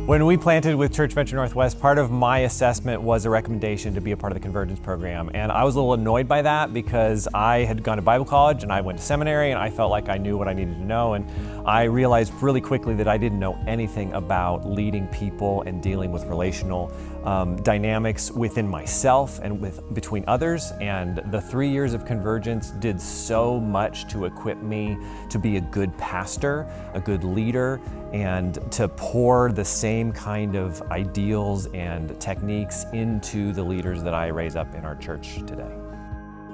When we planted with Church Venture Northwest, part of my assessment was a recommendation to be a part of the Convergence program. And I was a little annoyed by that because I had gone to Bible college and I went to seminary and I felt like I knew what I needed to know. And I realized really quickly that I didn't know anything about leading people and dealing with relational dynamics within myself and between others. And the 3 years of Convergence did so much to equip me to be a good pastor, a good leader, and to pour the same kind of ideals and techniques into the leaders that I raise up in our church today.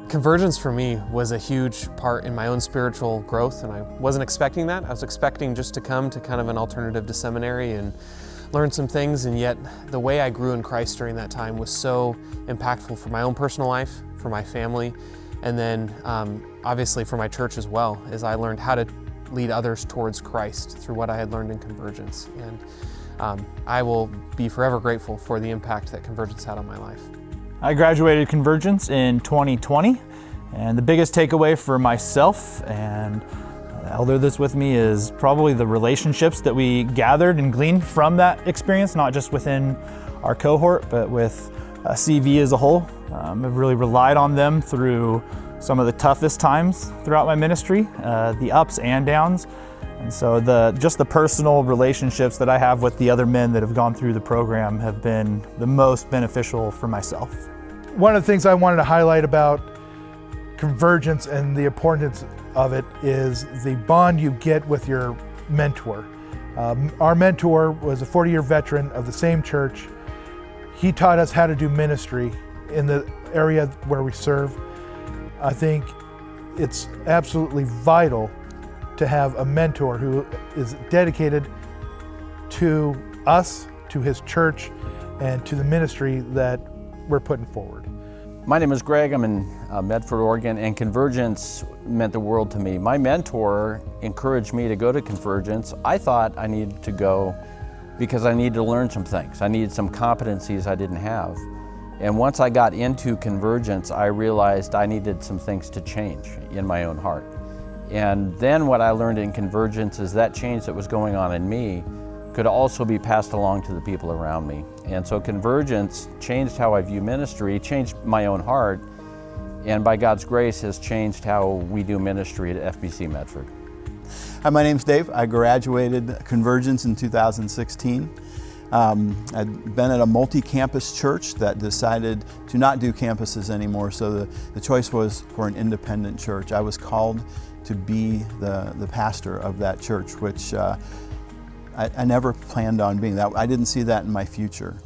Convergence for me was a huge part in my own spiritual growth, and I wasn't expecting that. I was expecting just to come to kind of an alternative to seminary and learn some things, and yet the way I grew in Christ during that time was so impactful for my own personal life, for my family, and then obviously for my church as well, as I learned how to lead others towards Christ through what I had learned in Convergence. And I will be forever grateful for the impact that Convergence had on my life. I graduated Convergence in 2020, and the biggest takeaway for myself and the elder that's with me is probably the relationships that we gathered and gleaned from that experience, not just within our cohort, but with CV as a whole. I've really relied on them through some of the toughest times throughout my ministry, the ups and downs. And so just the personal relationships that I have with the other men that have gone through the program have been the most beneficial for myself. One of the things I wanted to highlight about Convergence and the importance of it is the bond you get with your mentor. Our mentor was a 40-year veteran of the same church. He taught us how to do ministry in the area where we serve. I think it's absolutely vital to have a mentor who is dedicated to us, to his church, and to the ministry that we're putting forward. My name is Greg. I'm in Medford, Oregon, and Convergence meant the world to me. My mentor encouraged me to go to Convergence. I thought I needed to go because I needed to learn some things. I needed some competencies I didn't have. And once I got into Convergence, I realized I needed some things to change in my own heart. And then what I learned in Convergence is that change that was going on in me could also be passed along to the people around me. And so Convergence changed how I view ministry, changed my own heart, and by God's grace has changed how we do ministry at FBC Medford. Hi, my name's Dave. I graduated Convergence in 2016. I'd been at a multi-campus church that decided to not do campuses anymore, so the choice was for an independent church. I was called to be the pastor of that church, which I never planned on being that. I didn't see that in my future.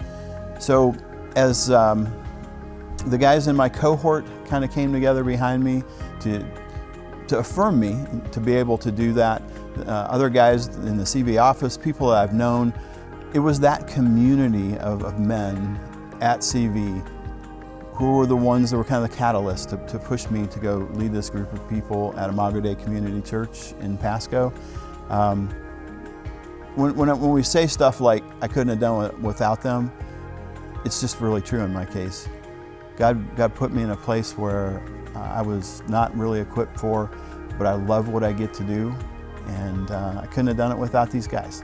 So as the guys in my cohort kind of came together behind me to affirm me to be able to do that, other guys in the CV office, people that I've known, it was that community of men at CV who were the ones that were kind of the catalyst to push me to go lead this group of people at Imago Dei Community Church in Pasco. When we say stuff like, I couldn't have done it without them, it's just really true in my case. God put me in a place where I was not really equipped for, but I love what I get to do, and I couldn't have done it without these guys.